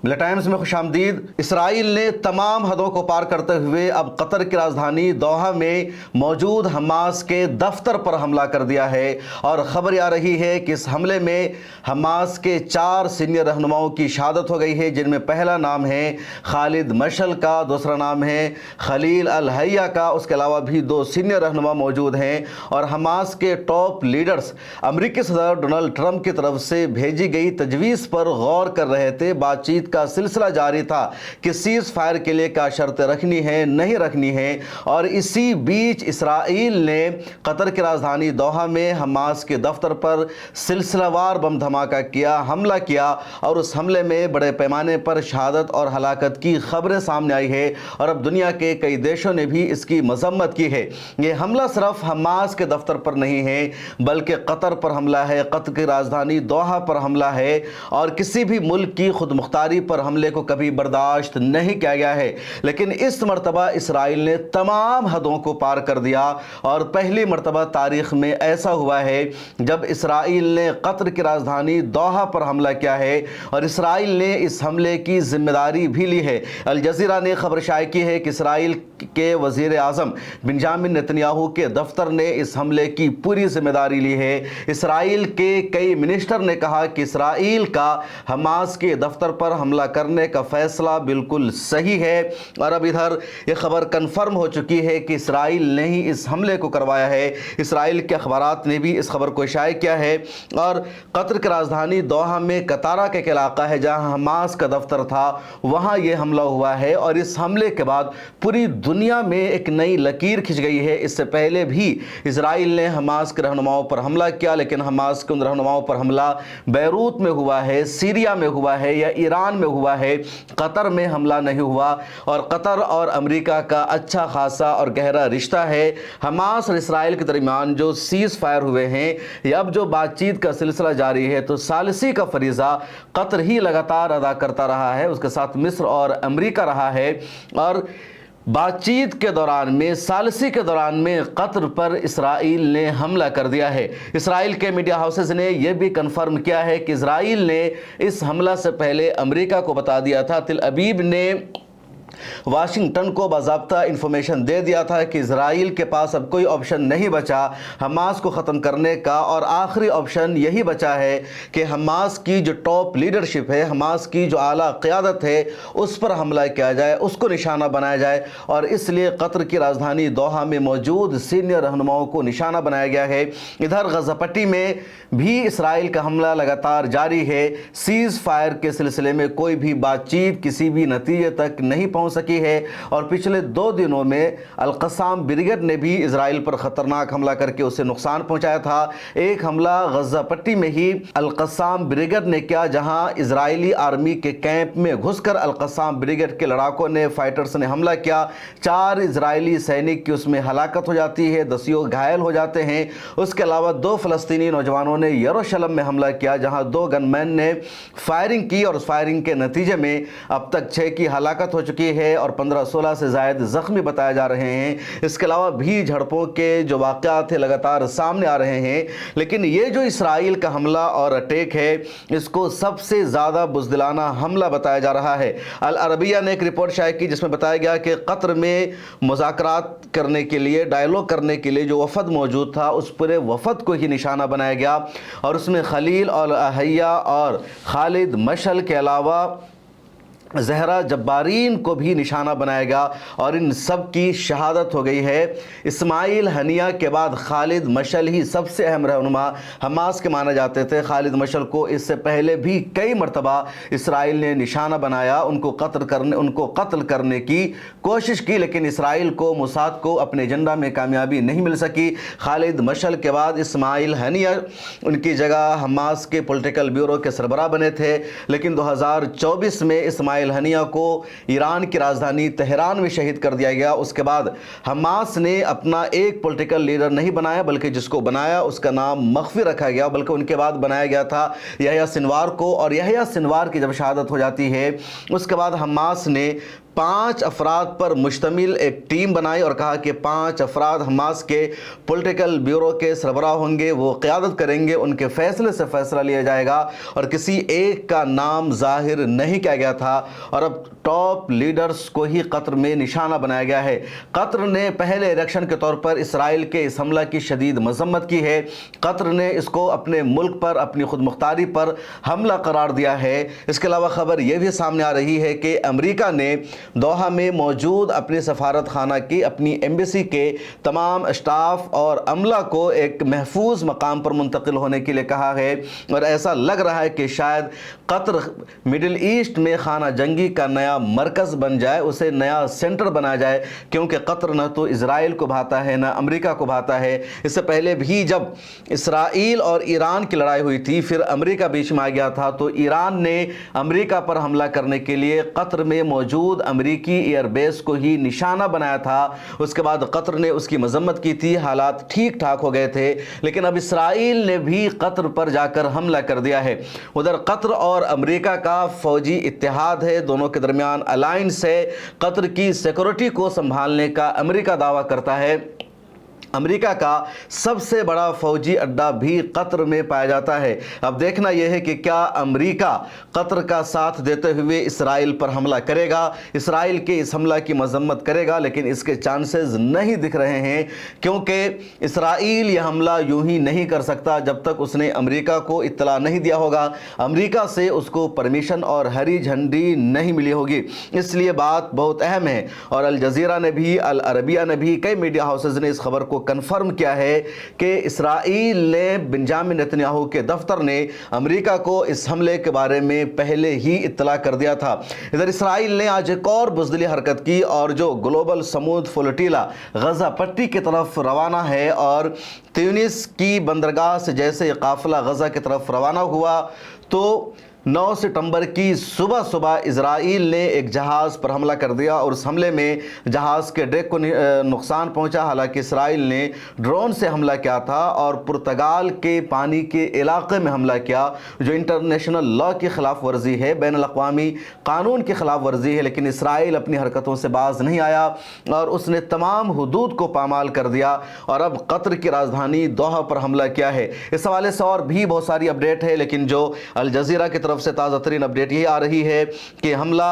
ملت ٹائمز میں خوش آمدید۔ اسرائیل نے تمام حدوں کو پار کرتے ہوئے اب قطر کی راجدھانی دوحہ میں موجود حماس کے دفتر پر حملہ کر دیا ہے، اور خبر آ رہی ہے کہ اس حملے میں حماس کے 4 سینئر رہنماؤں کی شہادت ہو گئی ہے، جن میں پہلا نام ہے خالد مشعل کا، دوسرا نام ہے خلیل الحیہ کا، اس کے علاوہ بھی 2 سینئر رہنما موجود ہیں۔ اور حماس کے ٹاپ لیڈرز امریکی صدر ڈونلڈ ٹرمپ کی طرف سے بھیجی گئی تجویز پر غور کر رہے تھے۔ بات چیت کا سلسلہ جاری تھا کہ سیز فائر کے لیے کیا شرطیں رکھنی ہے، نہیں رکھنی ہے، اور اسی بیچ اسرائیل نے قطر کی راجدھانی دوحہ میں حماس کے دفتر پر سلسلہ وار بم دھماکہ کیا، حملہ کیا، اور اس حملے میں بڑے پیمانے پر شہادت اور ہلاکت کی خبریں سامنے آئی ہے، اور اب دنیا کے کئی دیشوں نے بھی اس کی مذمت کی ہے۔ یہ حملہ صرف حماس کے دفتر پر نہیں ہے، بلکہ قطر پر حملہ ہے، قطر کی راجدھانی دوحہ پر حملہ ہے، اور کسی بھی ملک کی خود مختاری پر حملے کو کبھی برداشت نہیں کیا گیا ہے۔ لیکن اس مرتبہ اسرائیل نے تمام حدوں کو پار کر دیا، اور پہلی مرتبہ تاریخ میں ایسا ہوا ہے جب اسرائیل نے قطر کی راجدھانی دوحہ پر حملہ کیا ہے، اور اسرائیل نے اس حملے کی ذمہ داری بھی لی ہے۔ الجزیرہ نے خبر شائع کی ہے کہ اسرائیل کے وزیر اعظم بنجامن نتنیاہو کے دفتر نے اس حملے کی پوری ذمہ داری لی ہے۔ اسرائیل کے کئی منسٹر نے کہا کہ اسرائیل کا حماس کے دفتر پر حملہ کرنے کا فیصلہ بالکل صحیح ہے، اور اب ادھر یہ خبر کنفرم ہو چکی ہے کہ اسرائیل نے ہی اس حملے کو کروایا ہے۔ اسرائیل کے اخبارات نے بھی اس خبر کو شائع کیا ہے، اور قطر کی راجدھانی دوحہ میں قطارہ کا ایک علاقہ ہے جہاں حماس کا دفتر تھا، وہاں یہ حملہ ہوا ہے، اور اس حملے کے بعد پوری دنیا میں ایک نئی لکیر کھنچ گئی ہے۔ اس سے پہلے بھی اسرائیل نے حماس کے رہنماؤں پر حملہ کیا، لیکن حماس کے ان رہنماؤں پر حملہ بیروت میں ہوا ہے، سیریا میں ہوا ہے، یا ایران میں ہوا ہے، قطر میں حملہ نہیں ہوا۔ اور قطر اور امریکہ کا اچھا خاصا اور گہرا رشتہ ہے۔ حماس اور اسرائیل کے درمیان جو سیز فائر ہوئے ہیں، یا اب جو بات چیت کا سلسلہ جاری ہے، تو ثالثی کا فریضہ قطر ہی لگاتار ادا کرتا رہا ہے، اس کے ساتھ مصر اور امریکہ رہا ہے، اور بات چیت کے دوران میں ثالثی کے دوران میں قطر پر اسرائیل نے حملہ کر دیا ہے۔ اسرائیل کے میڈیا ہاؤسز نے یہ بھی کنفرم کیا ہے کہ اسرائیل نے اس حملہ سے پہلے امریکہ کو بتا دیا تھا۔ تل ابیب نے واشنگٹن کو باضابطہ انفارمیشن دے دیا تھا کہ اسرائیل کے پاس اب کوئی آپشن نہیں بچا حماس کو ختم کرنے کا، اور آخری آپشن یہی بچا ہے کہ حماس کی جو ٹاپ لیڈرشپ ہے، حماس کی جو اعلیٰ قیادت ہے، اس پر حملہ کیا جائے، اس کو نشانہ بنایا جائے، اور اس لیے قطر کی راجدھانی دوحہ میں موجود سینئر رہنماؤں کو نشانہ بنایا گیا ہے۔ ادھر غزہ پٹی میں بھی اسرائیل کا حملہ لگاتار جاری ہے۔ سیز فائر کے سلسلے میں کوئی بھی بات چیت کسی بھی نتیجے تک نہیں پہنچ سکی ہے، اور پچھلے 2 دنوں میں القسام بریگیڈ نے بھی اسرائیل پر خطرناک حملہ کر کے اسے نقصان پہنچایا تھا۔ ایک حملہ غزہ پٹی میں ہی القسام بریگیڈ نے کیا، جہاں اسرائیلی آرمی کے کیمپ میں گھس کر القسام بریگیڈ کے لڑاکوں نے، فائٹرز نے حملہ کیا۔ 4 اسرائیلی سینک کی اس میں ہلاکت ہو جاتی ہے، 10 گھائل ہو جاتے ہیں۔ اس کے علاوہ 2 فلسطینی نوجوانوں نے یروشلم میں حملہ کیا، جہاں 2 گن مین نے فائرنگ کی، اور اس فائرنگ کے نتیجے میں اب تک 6 کی ہلاکت ہو چکی ہے، اور 15-16 سے زائد زخمی بتائے جا رہے ہیں۔ اس کے علاوہ بھی جھڑپوں کے جو واقعات ہیں لگاتار سامنے آ رہے ہیں، لیکن یہ جو اسرائیل کا حملہ اور اٹیک ہے، اس کو سب سے زیادہ بزدلانہ حملہ بتایا جا رہا ہے۔ العربیہ نے ایک رپورٹ شائع کی جس میں بتایا گیا کہ قطر میں مذاکرات کرنے کے لیے، ڈائیلاگ کرنے کے لیے جو وفد موجود تھا، اس پورے وفد کو ہی نشانہ بنایا گیا، اور اس میں خلیل الحیہ اور خالد مشعل کے علاوہ زہرا جبارین کو بھی نشانہ بنایا گیا، اور ان سب کی شہادت ہو گئی ہے۔ اسماعیل ہنیہ کے بعد خالد مشعل ہی سب سے اہم رہنما حماس کے مانے جاتے تھے۔ خالد مشعل کو اس سے پہلے بھی کئی مرتبہ اسرائیل نے نشانہ بنایا، ان کو قتل کرنے کی کوشش کی، لیکن اسرائیل کو، موساد کو اپنے ایجنڈا میں کامیابی نہیں مل سکی۔ خالد مشعل کے بعد اسماعیل ہنیہ ان کی جگہ حماس کے پولیٹیکل بیورو کے سربراہ بنے تھے، لیکن 2024 میں اسماعیل ہنیہ کو ایران کی راجدھانی تہران میں شہید کر دیا گیا۔ اس کے بعد حماس نے اپنا ایک پولیٹیکل لیڈر نہیں بنایا، بلکہ جس کو بنایا اس کا نام مخفی رکھا گیا، بلکہ ان کے بعد بنایا گیا تھا یحییٰ سنوار کو، اور یحییٰ سنوار کی جب شہادت ہو جاتی ہے، اس کے بعد حماس نے 5 افراد پر مشتمل ایک ٹیم بنائی اور کہا کہ 5 افراد حماس کے پولیٹیکل بیورو کے سربراہ ہوں گے، وہ قیادت کریں گے، ان کے فیصلے سے فیصلہ لیا جائے گا، اور کسی ایک کا نام ظاہر نہیں کیا گیا تھا، اور اب ٹاپ لیڈرز کو ہی قطر میں نشانہ بنایا گیا ہے۔ قطر نے پہلے ریئیکشن کے طور پر اسرائیل کے اس حملہ کی شدید مذمت کی ہے۔ قطر نے اس کو اپنے ملک پر، اپنی خود مختاری پر حملہ قرار دیا ہے۔ اس کے علاوہ خبر یہ بھی سامنے آ رہی ہے کہ امریکہ نے دوحہ میں موجود اپنی سفارت خانہ کی، اپنی ایمبیسی کے تمام اسٹاف اور عملہ کو ایک محفوظ مقام پر منتقل ہونے کے لیے کہا ہے، اور ایسا لگ رہا ہے کہ شاید قطر مڈل ایسٹ میں خانہ جنگی کا نیا مرکز بن جائے، اسے نیا سینٹر بنایا جائے، کیونکہ قطر نہ تو اسرائیل کو بھاتا ہے نہ امریکہ کو بھاتا ہے۔ اس سے پہلے بھی جب اسرائیل اور ایران کی لڑائی ہوئی تھی، پھر امریکہ بیچ میں آ گیا تھا، تو ایران نے امریکہ پر حملہ کرنے کے لیے قطر میں موجود امریکی ایئر بیس کو ہی نشانہ بنایا تھا۔ اس کے بعد قطر نے اس کی مذمت کی تھی، حالات ٹھیک ٹھاک ہو گئے تھے، لیکن اب اسرائیل نے بھی قطر پر جا کر حملہ کر دیا ہے۔ ادھر قطر اور امریکہ کا فوجی اتحاد ہے، دونوں کے درمیان الائنس ہے۔ قطر کی سیکورٹی کو سنبھالنے کا امریکہ دعویٰ کرتا ہے۔ امریکہ کا سب سے بڑا فوجی اڈہ بھی قطر میں پایا جاتا ہے۔ اب دیکھنا یہ ہے کہ کیا امریکہ قطر کا ساتھ دیتے ہوئے اسرائیل پر حملہ کرے گا، اسرائیل کے اس حملہ کی مذمت کرے گا، لیکن اس کے چانسز نہیں دکھ رہے ہیں، کیونکہ اسرائیل یہ حملہ یوں ہی نہیں کر سکتا جب تک اس نے امریکہ کو اطلاع نہیں دیا ہوگا، امریکہ سے اس کو پرمیشن اور ہری جھنڈی نہیں ملی ہوگی۔ اس لیے بات بہت اہم ہے، اور الجزیرہ نے بھی، العربیہ نے بھی، کئی میڈیا ہاؤسز نے اس خبر کو کنفرم کیا ہے کہ اسرائیل نے، بنجامن نیتنیاہو کے دفتر نے امریکہ کو اس حملے کے بارے میں پہلے ہی اطلاع کر دیا تھا۔ ادھر اسرائیل نے آج ایک اور بزدلی حرکت کی، اور جو گلوبل سمود فلوٹیلا غزہ پٹی کی طرف روانہ ہے، اور تیونس کی بندرگاہ سے جیسے قافلہ غزہ کی طرف روانہ ہوا، تو 9 ستمبر کی صبح اسرائیل نے ایک جہاز پر حملہ کر دیا، اور اس حملے میں جہاز کے ڈیک کو نقصان پہنچا۔ حالانکہ اسرائیل نے ڈرون سے حملہ کیا تھا اور پرتگال کے پانی کے علاقے میں حملہ کیا، جو انٹرنیشنل لا کی خلاف ورزی ہے، بین الاقوامی قانون کی خلاف ورزی ہے، لیکن اسرائیل اپنی حرکتوں سے باز نہیں آیا، اور اس نے تمام حدود کو پامال کر دیا، اور اب قطر کی راجدھانی دوحہ پر حملہ کیا ہے۔ اس حوالے سے اور بھی بہت ساری اپڈیٹ ہے، لیکن جو الجزیرہ کی طرف سے تازہ ترین اپڈیٹ یہ آ رہی ہے کہ حملہ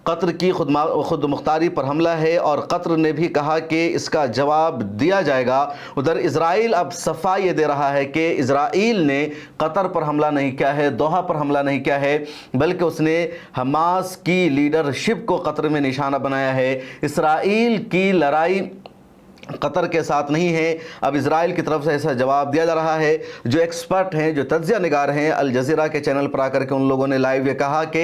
قطر کی خود مختاری پر حملہ ہے، اور قطر نے بھی کہا کہ اس کا جواب دیا جائے گا۔ ادھر اسرائیل اب صفائی یہ دے رہا ہے کہ اسرائیل نے قطر پر حملہ نہیں کیا ہے، دوحہ پر حملہ نہیں کیا ہے، بلکہ اس نے حماس کی لیڈرشپ کو قطر میں نشانہ بنایا ہے۔ اسرائیل کی لڑائی قطر کے ساتھ نہیں ہے، اب اسرائیل کی طرف سے ایسا جواب دیا جا رہا ہے۔ جو ایکسپرٹ ہیں، جو تجزیہ نگار ہیں، الجزیرہ کے چینل پر آ کر کے ان لوگوں نے لائیو یہ کہا کہ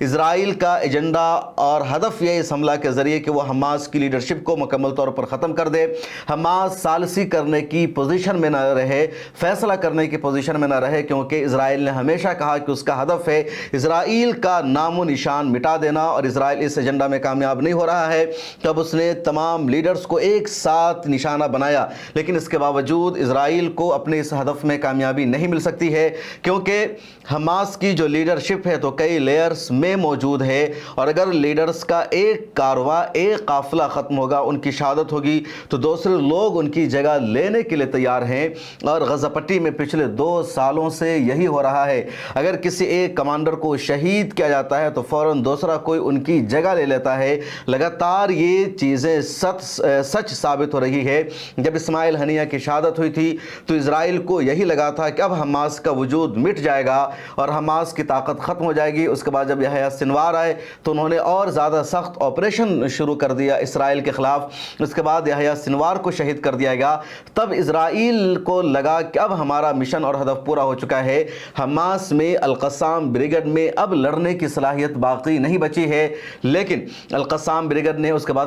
اسرائیل کا ایجنڈا اور ہدف یہ اس حملہ کے ذریعے کہ وہ حماس کی لیڈرشپ کو مکمل طور پر ختم کر دے، حماس ثالثی کرنے کی پوزیشن میں نہ رہے، فیصلہ کرنے کی پوزیشن میں نہ رہے، کیونکہ اسرائیل نے ہمیشہ کہا کہ اس کا ہدف ہے اسرائیل کا نام و نشان مٹا دینا، اور اسرائیل اس ایجنڈا میں کامیاب نہیں ہو رہا ہے۔ تب اس نے تمام لیڈرز کو ایک ساتھ نشانہ بنایا، لیکن اس کے باوجود اسرائیل کو اپنے اس ہدف میں کامیابی نہیں مل سکتی ہے، کیونکہ حماس کی جو لیڈرشپ ہے تو کئی لیئرز میں موجود ہے، اور اگر لیڈرز کا ایک کارواں، ایک قافلہ ختم ہوگا، ان کی شہادت ہوگی، تو دوسرے لوگ ان کی جگہ لینے کے لیے تیار ہیں، اور غزہ پٹی میں پچھلے 2 سالوں سے یہی ہو رہا ہے۔ اگر کسی ایک کمانڈر کو شہید کیا جاتا ہے تو فوراً دوسرا کوئی ان کی جگہ لے لیتا ہے۔ لگاتار یہ چیزیں سچ ثابت ہو رہی ہے۔ جب اسماعیل ہنیہ کی شہادت ہوئی تھی تو اسرائیل کو یہی لگا تھا کہ اب حماس کا وجود مٹ جائے گا اور حماس کی طاقت ختم ہو جائے گی۔ اس کے بعد جب یحییٰ سنوار آئے تو انہوں نے اور زیادہ سخت آپریشن شروع کر دیا اسرائیل کے خلاف۔ اس کے بعد یحییٰ سنوار کو شہید کر دیا گیا۔ تب اسرائیل کو لگا کہ اب ہمارا مشن اور ہدف پورا ہو چکا ہے، حماس میں القسام بریگیڈ میں اب لڑنے کی صلاحیت باقی نہیں بچی ہے۔ لیکن القسام بریگیڈ نے اس کے بعد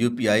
UPI